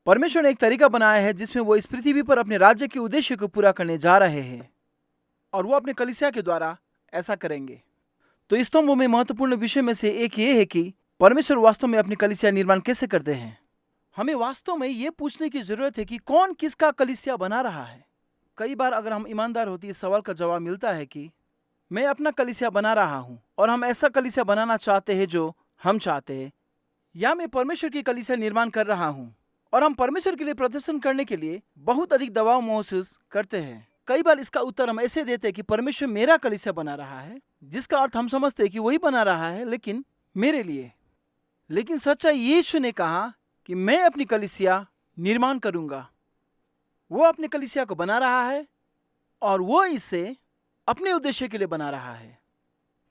परमेश्वर ने एक तरीका बनाया है जिसमें वो इस पृथ्वी पर अपने राज्य के उद्देश्य को पूरा करने जा रहे हैं, और वो अपने कलीसिया के द्वारा ऐसा करेंगे। तो इस स्तंभों में महत्वपूर्ण विषय में से एक ये है कि परमेश्वर वास्तव में अपनी कलीसिया निर्माण कैसे करते हैं। हमें वास्तव में ये पूछने की जरूरत है कि कौन किसका कलीसिया बना रहा है। कई बार अगर हम ईमानदार होती इस सवाल का जवाब मिलता है कि मैं अपना कलीसिया बना रहा हूँ और हम ऐसा कलीसिया बनाना चाहते हैं जो हम चाहते हैं, या मैं परमेश्वर की कलीसिया निर्माण कर रहा हूँ और हम परमेश्वर के लिए प्रदर्शन करने के लिए बहुत अधिक दबाव महसूस करते हैं। कई बार इसका उत्तर हम ऐसे देते हैं कि परमेश्वर मेरा कलीसिया बना रहा है, जिसका अर्थ हम समझते हैं कि वही बना रहा है लेकिन मेरे लिए। लेकिन सच्चाई यीशु ने कहा कि मैं अपनी कलीसिया निर्माण करूंगा। वो अपने कलीसिया को बना रहा है और वो इसे अपने उद्देश्य के लिए बना रहा है।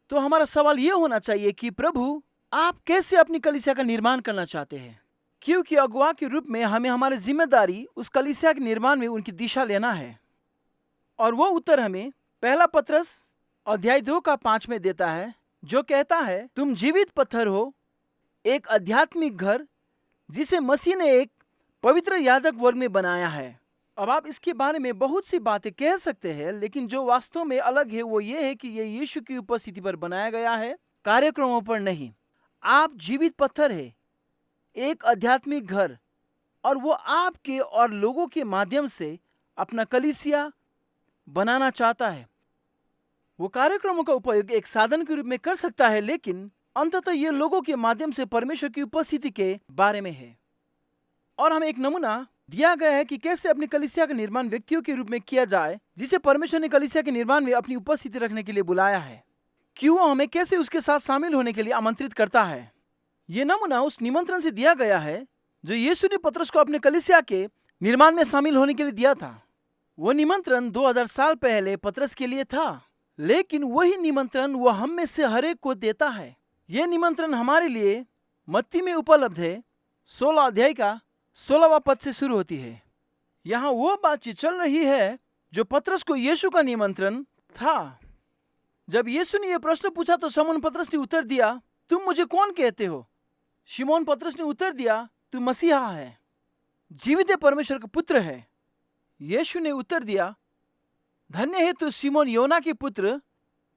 तो हमारा सवाल ये होना चाहिए कि प्रभु, आप कैसे अपनी कलीसिया का निर्माण करना चाहते हैं? क्योंकि अगुवा के रूप में हमें हमारी जिम्मेदारी उस कलीसिया के निर्माण में उनकी दिशा लेना है। और वो उत्तर हमें पहला पत्रस अध्याय 2 का 5 में देता है, जो कहता है, तुम जीवित पत्थर हो, एक आध्यात्मिक घर जिसे मसीह ने एक पवित्र याजक वर्ग में बनाया है। अब आप इसके बारे में बहुत सी बातें कह सकते हैं, लेकिन जो वास्तव में अलग है वो ये है कि ये यीशु की उपस्थिति पर बनाया गया है, कार्यक्रमों पर नहीं। आप जीवित पत्थर है, एक आध्यात्मिक घर, और वो आपके और लोगों के माध्यम से अपना कलीसिया बनाना चाहता है। वो कार्यक्रमों का उपयोग एक साधन के रूप में कर सकता है, लेकिन अंततः ये लोगों के माध्यम से परमेश्वर की उपस्थिति के बारे में है। और हमें एक नमूना दिया गया है कि कैसे अपनी कलीसिया का निर्माण व्यक्तियों के रूप में किया जाए, जिसे परमेश्वर ने कलीसिया के निर्माण में अपनी उपस्थिति रखने के लिए बुलाया है, कि वो हमें कैसे उसके साथ शामिल होने के लिए आमंत्रित करता है। ये नमूना उस निमंत्रण से दिया गया है जो यीशु ने पतरस को अपने कलीसिया के निर्माण में शामिल होने के लिए दिया था। वो निमंत्रण 2000 साल पहले पतरस के लिए था, लेकिन वही निमंत्रण वो हम में से हर एक को देता है। ये निमंत्रण हमारे लिए मत्ती में उपलब्ध है। 16 अध्याय का 16वां पद से शुरू होती है। यहाँ वो बातचीत चल रही है जो पतरस को यीशु का निमंत्रण था। जब यीशु ने यह प्रश्न पूछा तो शमौन पतरस ने उत्तर दिया, तुम मुझे कौन कहते हो? शिमोन पतरस ने उत्तर दिया, तू मसीहा है, जीवित परमेश्वर का पुत्र है। यीशु ने उत्तर दिया, धन्य है तू शिमोन योना के पुत्र,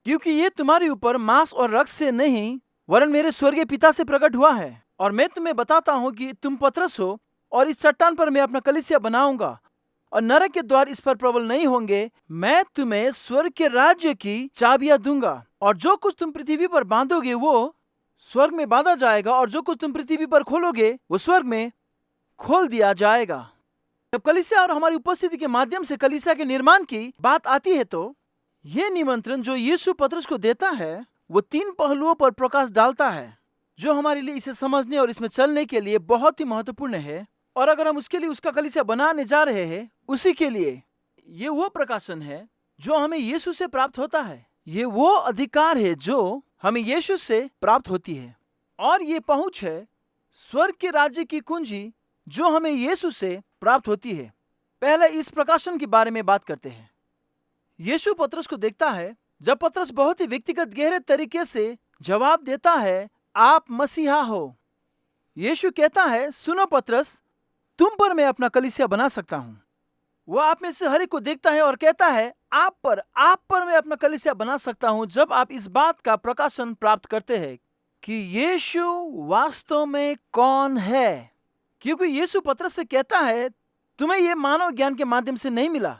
क्योंकि ये तुम्हारे ऊपर मांस और रक्त से नहीं वरन मेरे स्वर्गीय पिता से प्रकट हुआ है। और मैं तुम्हें बताता हूं कि तुम पतरस हो और इस चट्टान पर मैं अपना कलीसिया बनाऊंगा और नरक के द्वार इस पर प्रबल नहीं होंगे। मैं तुम्हें स्वर्ग के राज्य की चाबियां दूंगा, और जो कुछ तुम पृथ्वी पर बांधोगे वो स्वर्ग में बांधा जाएगा, और जो कुछ तुम पृथ्वी पर खोलोगे वो स्वर्ग में खोल दिया जाएगा। जब कलीसिया और हमारी उपस्थिति के माध्यम से कलीसिया के निर्माण की बात आती है, तो ये निमंत्रण जो यीशु पतरस को देता है वो 3 पहलुओं पर प्रकाश डालता है, जो हमारे लिए इसे समझने और इसमें चलने के लिए बहुत ही महत्वपूर्ण है। और अगर हम उसके लिए उसका कलीसिया बनाने जा रहे हैं, उसी के लिए ये वो प्रकाशन है जो हमें यीशु से प्राप्त होता है। ये वो अधिकार है जो हमें यीशु से प्राप्त होती है, और ये पहुंच है स्वर्ग के राज्य की कुंजी जो हमें यीशु से प्राप्त होती है। पहले इस प्रकाशन के बारे में बात करते हैं। यीशु पतरस को देखता है जब पतरस बहुत ही व्यक्तिगत गहरे तरीके से जवाब देता है, आप मसीहा हो। यीशु कहता है, सुनो पतरस, तुम पर मैं अपना कलीसिया बना सकता हूं। वो आप में से हर एक को देखता है और कहता है, आप पर मैं अपना कलीसिया बना सकता हूं, जब आप इस बात का प्रकाशन प्राप्त करते हैं कि यीशु वास्तव में कौन है। क्योंकि यीशु पतरस से कहता है, तुम्हें यह मानव ज्ञान के माध्यम से नहीं मिला,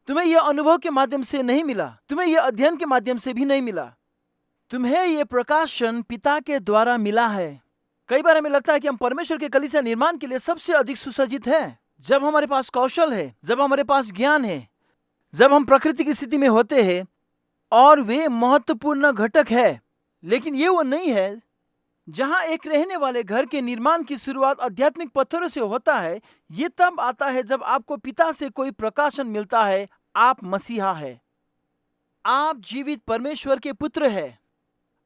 तुम्हें यह अनुभव के माध्यम से नहीं मिला, तुम्हें यह अध्ययन के माध्यम से भी नहीं मिला, तुम्हें यह प्रकाशन पिता के द्वारा मिला है। कई बार हमें लगता है कि हम परमेश्वर के कलीसिया निर्माण के लिए सबसे अधिक सुसज्जित हैं जब हमारे पास कौशल है, जब हमारे पास ज्ञान है, जब हम प्रकृति की स्थिति में होते हैं, और वे महत्वपूर्ण घटक है। लेकिन ये वो नहीं है जहां एक रहने वाले घर के निर्माण की शुरुआत आध्यात्मिक पत्थरों से होता है। ये तब आता है जब आपको पिता से कोई प्रकाशन मिलता है, आप मसीहा है, आप जीवित परमेश्वर के पुत्र है।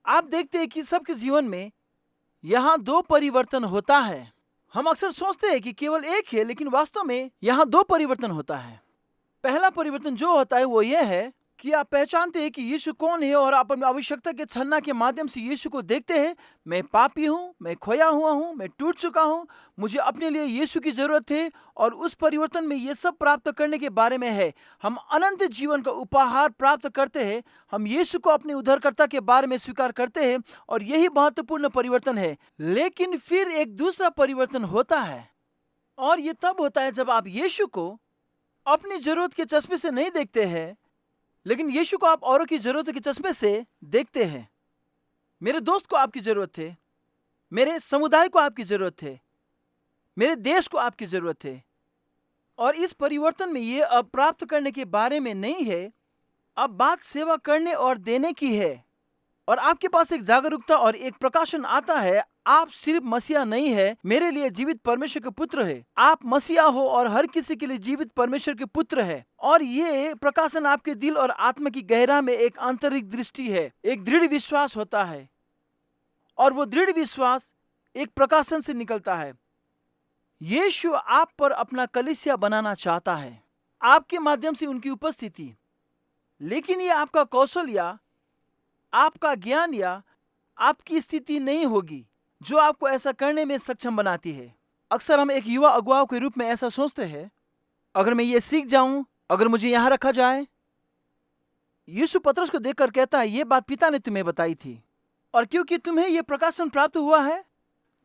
आप देखते हैं कि सबके जीवन में यहाँ 2 परिवर्तन होता है। हम अक्सर सोचते हैं कि केवल एक है, लेकिन वास्तव में यहाँ 2 परिवर्तन होता है। पहला परिवर्तन जो होता है वो ये है कि आप पहचानते हैं कि यीशु कौन है और आप अपनी आवश्यकता के छलना के माध्यम से यीशु को देखते हैं। मैं पापी हूँ, मैं खोया हुआ हूँ, मैं टूट चुका हूँ, मुझे अपने लिए यीशु की जरूरत है और उस परिवर्तन में ये सब प्राप्त करने के बारे में है। हम अनंत जीवन का उपहार प्राप्त करते हैं। हम यीशु को अपने उद्धारकर्ता के बारे में स्वीकार करते हैं और यही महत्वपूर्ण परिवर्तन है। लेकिन फिर एक दूसरा परिवर्तन होता है और ये तब होता है जब आप यीशु को अपनी जरूरत के चश्मे से नहीं देखते हैं, लेकिन यीशु को आप औरों की जरूरत के चश्मे से देखते हैं। मेरे दोस्त को आपकी जरूरत है, मेरे समुदाय को आपकी जरूरत है, मेरे देश को आपकी जरूरत है। और इस परिवर्तन में ये अब प्राप्त करने के बारे में नहीं है, अब बात सेवा करने और देने की है। और आपके पास एक जागरूकता और एक प्रकाशन आता है। आप सिर्फ मसीहा नहीं है, मेरे लिए जीवित परमेश्वर के पुत्र है। आप मसीहा हो और हर किसी के लिए जीवित परमेश्वर के पुत्र है। और ये प्रकाशन आपके दिल और आत्मा की गहरा में एक आंतरिक दृष्टि है, एक दृढ़ विश्वास होता है। और वो दृढ़ विश्वास एक प्रकाशन से निकलता है। यीशु आप पर अपना कलीसिया बनाना चाहता है, आपके माध्यम से उनकी उपस्थिति। लेकिन ये आपका कौशल या आपका ज्ञान या आपकी स्थिति नहीं होगी जो आपको ऐसा करने में सक्षम बनाती है। अक्सर हम एक युवा अगुवाओं के रूप में ऐसा सोचते हैं, अगर मैं ये सीख जाऊं, अगर मुझे यहां रखा जाए। यीशु पतरस को देखकर कहता है, ये बात पिता ने तुम्हें बताई थी और क्योंकि तुम्हें यह प्रकाशन प्राप्त हुआ है,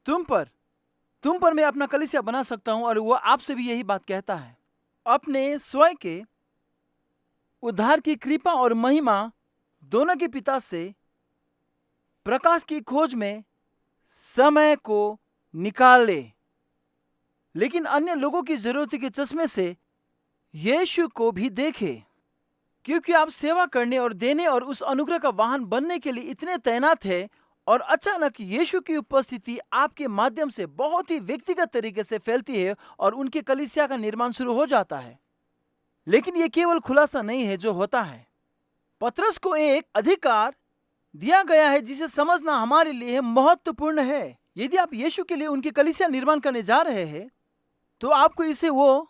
तुम पर मैं अपना कलीसिया बना सकता हूं। और वो आपसे भी यही बात कहता है। अपने स्वयं के उद्धार की कृपा और महिमा दोनों के पिता से प्रकाश की खोज में समय को निकाले, लेकिन अन्य लोगों की जरूरत के चश्मे से यीशु को भी देखे। क्योंकि आप सेवा करने और देने और उस अनुग्रह का वाहन बनने के लिए इतने तैनात हैं और अचानक यीशु की उपस्थिति आपके माध्यम से बहुत ही व्यक्तिगत तरीके से फैलती है और उनके कलीसिया का निर्माण शुरू हो जाता है। लेकिन यह केवल खुलासा नहीं है जो होता है। पतरस को एक अधिकार दिया गया है जिसे समझना हमारे लिए महत्वपूर्ण है। यदि आप यीशु के लिए उनकी कलीसिया निर्माण करने जा रहे हैं, तो आपको इसे वो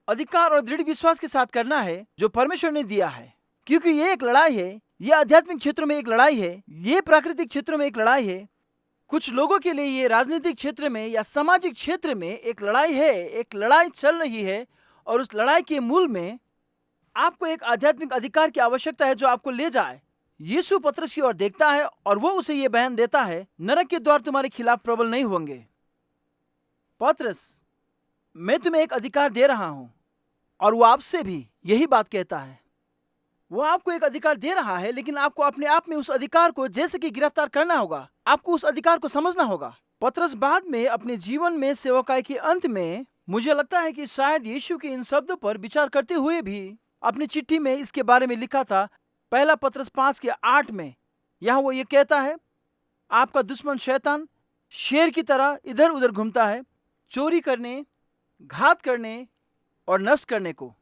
अधिकार और दृढ़ विश्वास के साथ करना है जो परमेश्वर ने दिया है। क्योंकि ये एक लड़ाई है, ये आध्यात्मिक क्षेत्रों में एक लड़ाई है, ये प्राकृतिक क्षेत्रों में एक लड़ाई है, कुछ लोगों के लिए ये राजनीतिक क्षेत्र में या सामाजिक क्षेत्र में एक लड़ाई है। एक लड़ाई चल रही है और उस लड़ाई के मूल में आपको एक आध्यात्मिक अधिकार की आवश्यकता है जो आपको ले जाए। यीशु पतरस की ओर देखता है और वो उसे ये बयान देता है, नरक के द्वार तुम्हारे खिलाफ प्रबल नहीं होंगे। पतरस, मैं तुम्हें एक अधिकार दे रहा हूं। और वो आपसे भी यही बात कहता है। वो आपको एक अधिकार दे रहा है, लेकिन आपको अपने आप में उस अधिकार को जैसे कि गिरफ्तार करना होगा। आपको उस अधिकार को समझना होगा। पतरस बाद में अपने जीवन में सेवकाई के अंत में, मुझे लगता है कि शायद यीशु के इन शब्दों पर विचार करते हुए भी अपनी चिट्ठी में इसके बारे में लिखा था। पहला पतरस 5:8 में यहाँ वो ये कहता है, आपका दुश्मन शैतान शेर की तरह इधर उधर घूमता है, चोरी करने, घात करने और नष्ट करने को।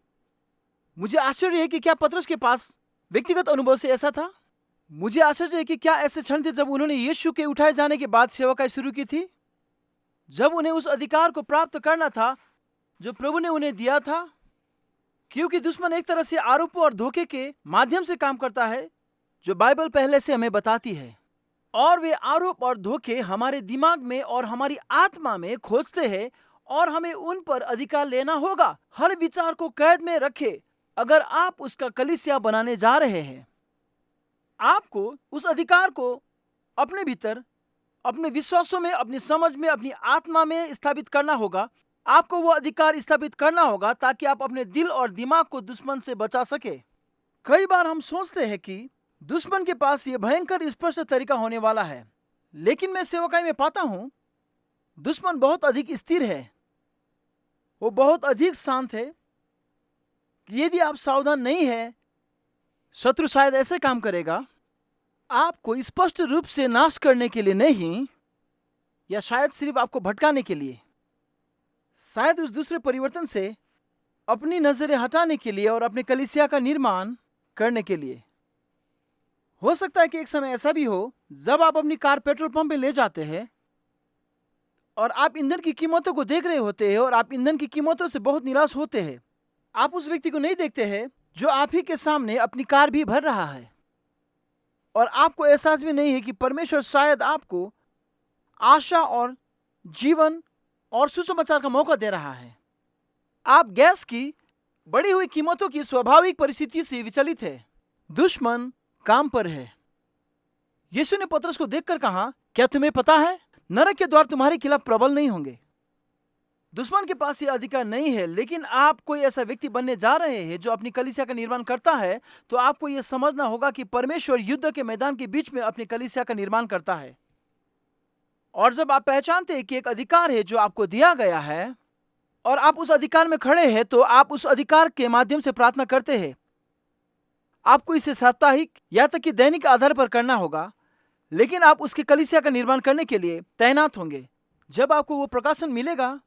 मुझे आश्चर्य है कि क्या पतरस के पास व्यक्तिगत अनुभव से ऐसा था। मुझे आश्चर्य है कि क्या ऐसे क्षण थे जब उन्होंने यीशु के उठाए जाने के बाद सेवकाई शुरू की थी, जब उन्हें उस अधिकार को प्राप्त करना था जो प्रभु ने उन्हें दिया था। क्योंकि दुश्मन एक तरह से आरोपों और धोखे के माध्यम से काम करता है जो बाइबल पहले से हमें बताती है। और वे आरोप और धोखे हमारे दिमाग में और हमारी आत्मा में खोजते हैं और हमें उन पर अधिकार लेना होगा। हर विचार को कैद में रखे। अगर आप उसका कलीसिया बनाने जा रहे हैं, आपको उस अधिकार को अपने भीतर, अपने विश्वासों में, अपनी समझ में, अपनी आत्मा में स्थापित करना होगा। आपको वो अधिकार स्थापित करना होगा ताकि आप अपने दिल और दिमाग को दुश्मन से बचा सके। कई बार हम सोचते हैं कि दुश्मन के पास ये भयंकर स्पष्ट तरीका होने वाला है, लेकिन मैं सेवकाई में पाता हूं दुश्मन बहुत अधिक स्थिर है, वो बहुत अधिक शांत है। यदि आप सावधान नहीं है, शत्रु शायद ऐसे काम करेगा, आपको स्पष्ट रूप से नाश करने के लिए नहीं, या शायद सिर्फ आपको भटकाने के लिए, शायद उस दूसरे परिवर्तन से अपनी नजरें हटाने के लिए और अपने कलीसिया का निर्माण करने के लिए। हो सकता है कि एक समय ऐसा भी हो जब आप अपनी कार पेट्रोल पंप में ले जाते हैं और आप ईंधन की कीमतों को देख रहे होते हैं और आप ईंधन की कीमतों से बहुत निराश होते हैं। आप उस व्यक्ति को नहीं देखते हैं जो आप ही के सामने अपनी कार भी भर रहा है, और आपको एहसास भी नहीं है कि परमेश्वर शायद आपको आशा और जीवन और सुसमाचार का मौका दे रहा है। आप गैस की बढ़ी हुई कीमतों की स्वाभाविक परिस्थिति से विचलित है। दुश्मन काम पर है। यीशु ने पतरस को देखकर कहा, क्या तुम्हें पता है नरक के द्वार तुम्हारे खिलाफ प्रबल नहीं होंगे। दुश्मन के पास यह अधिकार नहीं है, लेकिन आप कोई ऐसा व्यक्ति बनने जा रहे हैं जो अपनी कलीसिया का निर्माण करता है, तो आपको यह समझना होगा कि परमेश्वर युद्ध के मैदान के बीच में अपनी कलीसिया का निर्माण करता है। और जब आप पहचानते हैं कि एक अधिकार है जो आपको दिया गया है और आप उस अधिकार में खड़े हैं, तो आप उस अधिकार के माध्यम से प्रार्थना करते हैं। आपको इसे साप्ताहिक या तक कि दैनिक आधार पर करना होगा, लेकिन आप उसकी कलीसिया का निर्माण करने के लिए तैनात होंगे। जब आपको वो प्रकाशन मिलेगा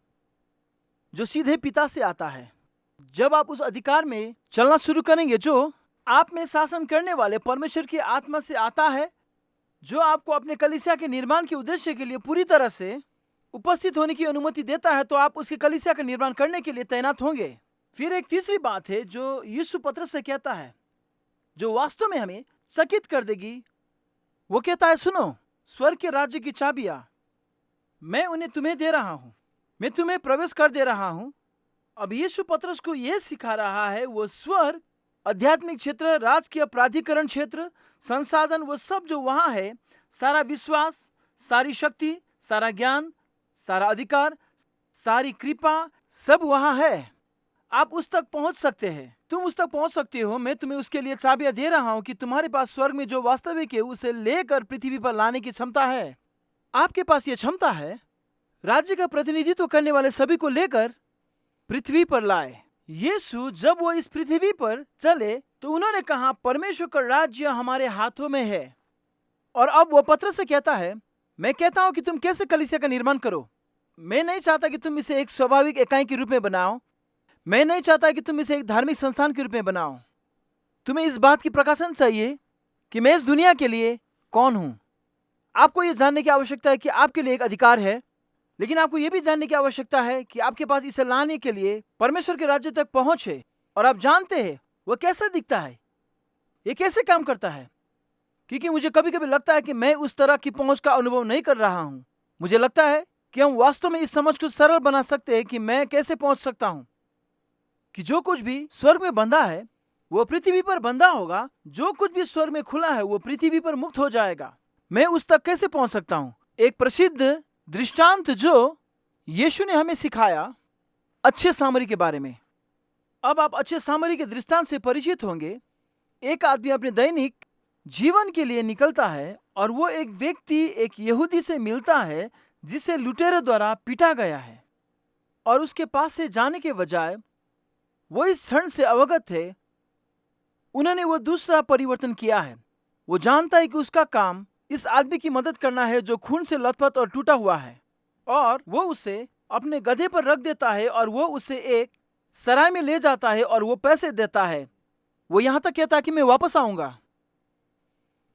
जो सीधे पिता से आता है, जब आप उस अधिकार में चलना शुरू करेंगे जो आप में शासन करने वाले परमेश्वर की आत्मा से आता है, जो आपको अपने कलीसिया के निर्माण के उद्देश्य के लिए पूरी तरह से उपस्थित होने की अनुमति देता है, तो आप उसकी कलीसिया का निर्माण करने के लिए तैनात होंगे। फिर एक तीसरी बात है जो यीशु पतरस से कहता है, जो वास्तव में हमें चकित कर देगी। वो कहता है, सुनो, स्वर्ग के राज्य की चाबियां मैं उन्हें तुम्हें दे रहा हूं, मैं तुम्हें प्रवेश कर दे रहा हूं। अब यीशु पतरस को यह सिखा रहा है, वो स्वर्ग, आध्यात्मिक क्षेत्र, राजकीय प्राधिकरण क्षेत्र, संसाधन, वो सब जो वहां है, सारा विश्वास, सारी शक्ति, सारा ज्ञान, सारा अधिकार, सारी कृपा, सब वहां है। आप उस तक पहुंच सकते हैं, तुम उस तक पहुंच सकते हो। मैं तुम्हें उसके लिए चाबियां दे रहा हूं कि तुम्हारे पास स्वर्ग में जो वास्तविक है उसे लेकर पृथ्वी पर लाने की क्षमता है। आपके पास यह क्षमता है राज्य का प्रतिनिधित्व करने वाले सभी को लेकर पृथ्वी पर लाए। यीशु जब वो इस पृथ्वी पर चले तो उन्होंने कहा, परमेश्वर का राज्य हमारे हाथों में है। और अब वो पतरस से कहता है, मैं कहता हूं कि तुम कैसे कलीसिया का निर्माण करो। मैं नहीं चाहता कि तुम इसे एक स्वाभाविक इकाई के रूप में बनाओ। मैं नहीं चाहता कि तुम इसे एक धार्मिक संस्थान के रूप में बनाओ। तुम्हें इस बात की प्रकाशन चाहिए कि मैं इस दुनिया के लिए कौन हूं। आपको यह जानने की आवश्यकता है कि आपके लिए एक अधिकार है, लेकिन आपको यह भी जानने की आवश्यकता है कि आपके पास इसे लाने के लिए परमेश्वर के राज्य तक पहुंच है। और आप जानते हैं वह कैसा दिखता है, ये कैसे काम करता है। क्योंकि मुझे कभी कभी लगता है कि मैं उस तरह की पहुंच का अनुभव नहीं कर रहा हूं। मुझे लगता है कि हम वास्तव में इस समझ को सरल बना सकते हैं कि मैं कैसे पहुंच सकता हूं, कि जो कुछ भी स्वर्ग में बंधा है वो पृथ्वी पर बंधा होगा, जो कुछ भी स्वर्ग में खुला है वो पृथ्वी पर मुक्त हो जाएगा। मैं उस तक कैसे पहुंच सकता हूं? एक प्रसिद्ध दृष्टांत जो यीशु ने हमें सिखाया, अच्छे सामरी के बारे में। अब आप अच्छे सामरी के दृष्टांत से परिचित होंगे। एक आदमी अपने दैनिक जीवन के लिए निकलता है और वो एक व्यक्ति एक यहूदी से मिलता है जिसे लुटेरों द्वारा पीटा गया है, और उसके पास से जाने के बजाय वो इस क्षण से अवगत थे, उन्होंने वो दूसरा परिवर्तन किया है। वो जानता है कि उसका काम इस आदमी की मदद करना है जो खून से लथपथ और टूटा हुआ है, और वो उसे अपने गधे पर रख देता है और वो उसे एक सराय में ले जाता है और वो पैसे देता है। वो यहां तक कहता है कि मैं वापस आऊंगा।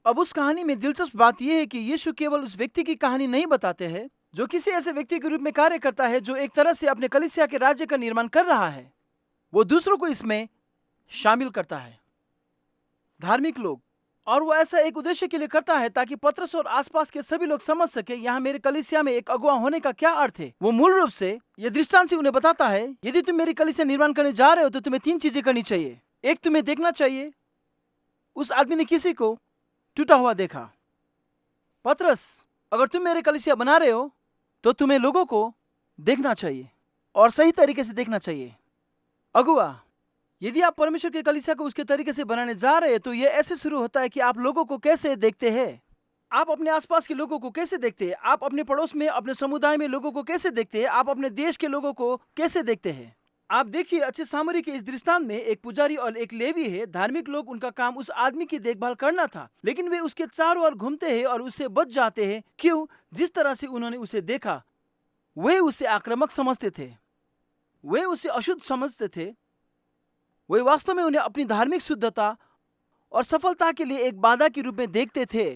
अब उस कहानी में दिलचस्प बात यह है कि यीशु केवल उस व्यक्ति की कहानी नहीं बताते हैं जो किसी ऐसे व्यक्ति के रूप में कार्य करता है जो एक तरह से अपने कलीसिया के राज्य का निर्माण कर रहा है। वो दूसरों को इसमें शामिल करता है, धार्मिक लोग, और वो ऐसा एक उद्देश्य के लिए करता है ताकि पतरस और आसपास के सभी लोग समझ सके यहाँ मेरे कलीसिया में एक अगुवा होने का क्या अर्थ है। वो मूल रूप से ये दृष्टांत से उन्हें बताता है, यदि तुम मेरी कलीसिया निर्माण करने जा रहे हो तो तुम्हें 3 चीजें करनी चाहिए। एक, तुम्हें देखना चाहिए उस आदमी ने किसी को टूटा हुआ देखा। पतरस, अगर तुम मेरे कलीसिया बना रहे हो तो तुम्हें लोगों को देखना चाहिए और सही तरीके से देखना चाहिए। अगुआ, यदि आप परमेश्वर के कलीसिया को उसके तरीके से बनाने जा रहे हैं तो यह ऐसे शुरू होता है कि आप लोगों को कैसे देखते हैं, आप अपने आसपास के लोगों को कैसे देखते हैं, आप अपने पड़ोस में, अपने समुदाय में लोगों को कैसे देखते हैं, आप अपने देश के लोगों को कैसे देखते हैं। आप देखिए, अच्छे सामरी के इस दृष्टांत में एक पुजारी और एक लेवी है। धार्मिक लोग, उनका काम उस आदमी की देखभाल करना था, लेकिन वे उसके चारों ओर घूमते हैं और उससे बच जाते हैं। क्यों? जिस तरह से उन्होंने उसे देखा, वे उसे आक्रामक समझते थे, वे उसे अशुद्ध समझते थे। वे वास्तव में उन्हें अपनी धार्मिक शुद्धता और सफलता के लिए एक बाधा के रूप में देखते थे।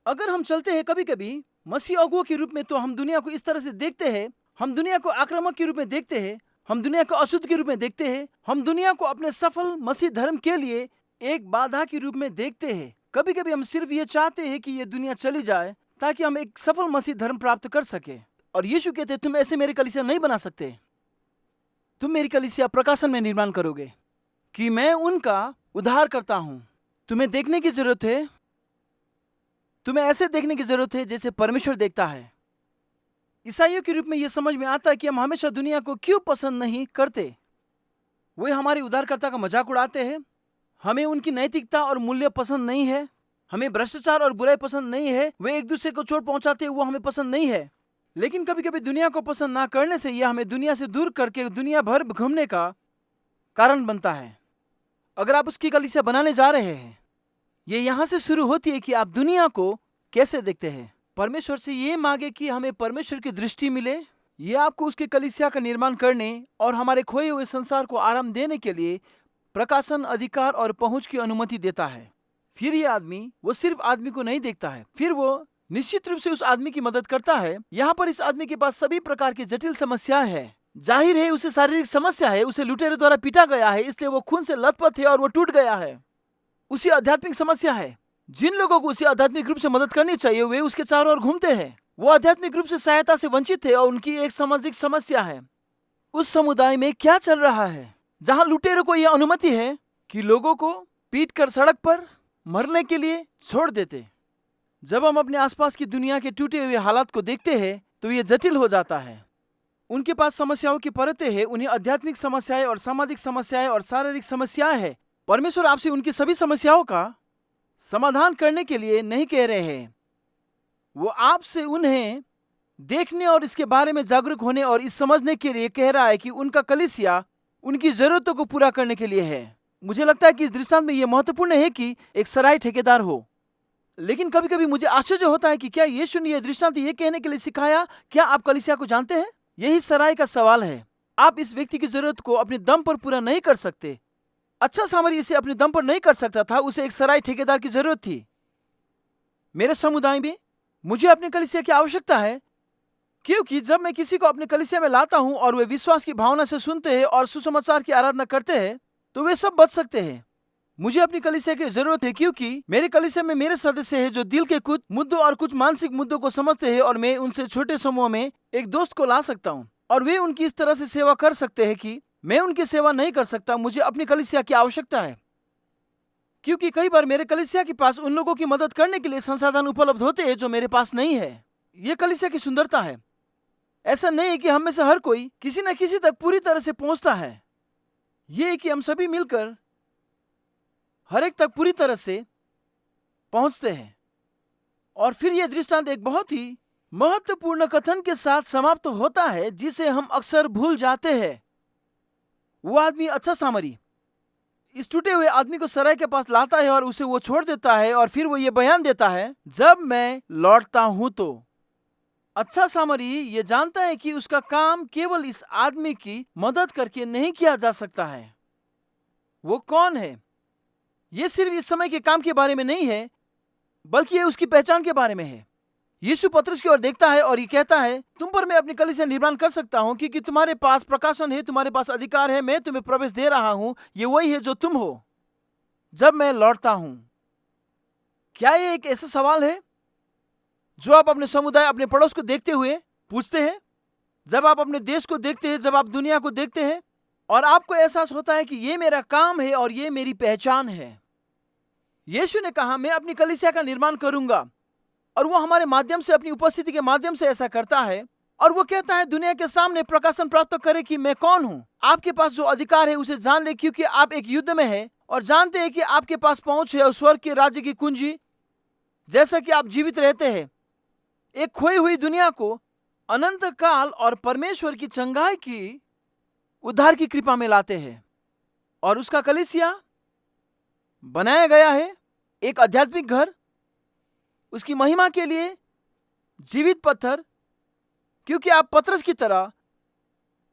अगर हम चलते हैं कभी कभी मसीह अगुओं के रूप में, तो हम दुनिया को इस तरह से देखते हैं, हम दुनिया को आक्रामक के रूप में देखते हैं, हम दुनिया को अशुद्ध के रूप में देखते हैं। हम दुनिया को अपने सफल मसीह धर्म के लिए एक बाधा के रूप में देखते हैं। कभी कभी हम सिर्फ ये चाहते हैं कि ये दुनिया चली जाए ताकि हम एक सफल मसीह धर्म प्राप्त कर सके। और यीशु कहते हैं, तुम ऐसे मेरी कलीसिया नहीं बना सकते। तुम मेरी कलीसिया प्रकाशन में निर्माण करोगे कि मैं उनका उद्धार करता हूं। तुम्हें देखने की जरूरत है, तुम्हें ऐसे देखने की जरूरत है जैसे परमेश्वर देखता है। ईसाइयों के रूप में यह समझ में आता है कि हम हमेशा दुनिया को क्यों पसंद नहीं करते। वे हमारे उद्धारकर्ता का मजाक उड़ाते हैं। हमें उनकी नैतिकता और मूल्य पसंद नहीं है। हमें भ्रष्टाचार और बुराई पसंद नहीं है। वे एक दूसरे को चोट पहुंचाते हैं, वो हमें पसंद नहीं है। लेकिन कभी कभी दुनिया को पसंद ना करने से यह हमें दुनिया से दूर करके दुनिया भर घूमने का कारण बनता है। अगर आप उसकी कलीसिया बनाने जा रहे हैं, ये यहां से शुरू होती है कि आप दुनिया को कैसे देखते हैं। परमेश्वर से ये मांगे कि हमें परमेश्वर की दृष्टि मिले। ये आपको उसकी कलीसिया का निर्माण करने और हमारे खोए हुए संसार को आराम देने के लिए प्रकाशन, अधिकार और पहुंच की अनुमति देता है। फिर ये आदमी, वो सिर्फ आदमी को नहीं देखता है, फिर वो निश्चित रूप से उस आदमी की मदद करता है। यहाँ पर इस आदमी के पास सभी प्रकार की जटिल समस्याएं हैं। जाहिर है उसे शारीरिक समस्या है, उसे लुटेरे द्वारा पीटा गया है, इसलिए वो खून से लथपथ है और वो टूट गया है। उसी आध्यात्मिक समस्या है। जिन लोगों को उसे आध्यात्मिक रूप से मदद करनी चाहिए वे उसके चारों ओर घूमते हैं। वो आध्यात्मिक रूप से सहायता से वंचित है और उनकी एक सामाजिक समस्या है। उस समुदाय में क्या चल रहा है जहां लुटेरों को यह अनुमति है कि लोगों को पीट कर सड़क पर मरने के लिए छोड़ देते। जब हम अपने आसपास की दुनिया के टूटे हुए हालात को देखते हैं तो ये जटिल हो जाता है। उनके पास समस्याओं की परतें हैं। उन्हें आध्यात्मिक समस्याएं और सामाजिक समस्याएं और शारीरिक समस्याएं हैं। परमेश्वर आपसे उनकी सभी समस्याओं का समाधान करने के लिए नहीं कह रहे हैं। वो आपसे उन्हें देखने और इसके बारे में जागरूक होने और इस समझने के लिए कह रहा है कि उनका कलीसिया उनकी जरूरतों को पूरा करने के लिए है। मुझे लगता है कि इस दृष्टांत में यह महत्वपूर्ण है कि एक सराय ठेकेदार हो। लेकिन कभी कभी मुझे आश्चर्य होता है कि क्या यीशु ने यह दृष्टांत ये कहने के लिए सिखाया, क्या आप कलीसिया को जानते हैं? यही सराय का सवाल है। आप इस व्यक्ति की जरूरत को अपने दम पर पूरा नहीं कर सकते। अच्छा सामरी इसे अपने दम पर नहीं कर सकता था, उसे एक सराय ठेकेदार की जरूरत थी। मेरे समुदाय में मुझे अपने कलीसिया की आवश्यकता है, क्योंकि जब मैं किसी को अपने कलीसिया में लाता हूं और वे विश्वास की भावना से सुनते हैं और सुसमाचार की आराधना करते हैं तो वे सब बच सकते हैं। मुझे अपनी कलीसिया की जरूरत है क्योंकि मेरे कलीसिया में मेरे सदस्य हैं जो दिल के कुछ मुद्दों और कुछ मानसिक मुद्दों को समझते हैं और मैं उनसे छोटे समूह में एक दोस्त को ला सकता हूं और वे उनकी इस तरह से सेवा कर सकते हैं कि मैं उनकी सेवा नहीं कर सकता। मुझे अपनी कलीसिया की आवश्यकता है क्योंकि कई बार मेरे कलीसिया के पास उन लोगों की मदद करने के लिए संसाधन उपलब्ध होते हैं जो मेरे पास नहीं है। यह कलीसिया की सुंदरता है। ऐसा नहीं है कि हम में से हर कोई किसी न किसी तक पूरी तरह से पहुंचता है। यह है कि हम सभी मिलकर हर एक तक पूरी तरह से पहुंचते हैं। और फिर यह दृष्टांत एक बहुत ही महत्वपूर्ण कथन के साथ समाप्त होता है जिसे हम अक्सर भूल जाते हैं। वो आदमी, अच्छा सामरी, इस टूटे हुए आदमी को सराय के पास लाता है और उसे वो छोड़ देता है और फिर वो ये बयान देता है, जब मैं लौटता हूं तो। अच्छा सामरी ये जानता है कि उसका काम केवल इस आदमी की मदद करके नहीं किया जा सकता है। वो कौन है? ये सिर्फ इस समय के काम के बारे में नहीं है, बल्कि ये उसकी पहचान के बारे में है। यीशु पतरस की ओर देखता है और ये कहता है, तुम पर मैं अपनी कलीसिया निर्माण कर सकता हूं क्योंकि तुम्हारे पास प्रकाशन है, तुम्हारे पास अधिकार है, मैं तुम्हें प्रवेश दे रहा हूं। ये वही है जो तुम हो जब मैं लौटता हूं। क्या ये एक ऐसा सवाल है जो आप अपने समुदाय, अपने पड़ोस को देखते हुए पूछते हैं? जब आप अपने देश को देखते हैं, जब आप दुनिया को देखते हैं और आपको एहसास होता है कि ये मेरा काम है और ये मेरी पहचान है। यीशु ने कहा, मैं अपनी कलीसिया का निर्माण करूंगा और वो हमारे माध्यम से, अपनी उपस्थिति के माध्यम से ऐसा करता है। और वो कहता है, दुनिया के सामने प्रकाशन प्राप्त करे कि मैं कौन हूं। आपके पास जो अधिकार है उसे जान ले क्योंकि आप एक युद्ध में हैं और जानते हैं कि आपके पास पहुंच है और स्वर्ग के राज्य की कुंजी। जैसा कि आप जीवित रहते हैं, एक खोई हुई दुनिया को अनंत काल और परमेश्वर की चंगाई की, उद्धार की कृपा में लाते हैं और उसका कलीसिया बनाया गया है, एक आध्यात्मिक घर, उसकी महिमा के लिए जीवित पत्थर। क्योंकि आप पतरस की तरह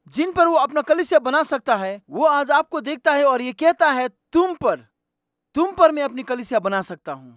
जिन पर वो अपना कलीसिया बना सकता है, वो आज आपको देखता है और ये कहता है, तुम पर मैं अपनी कलीसिया बना सकता हूं।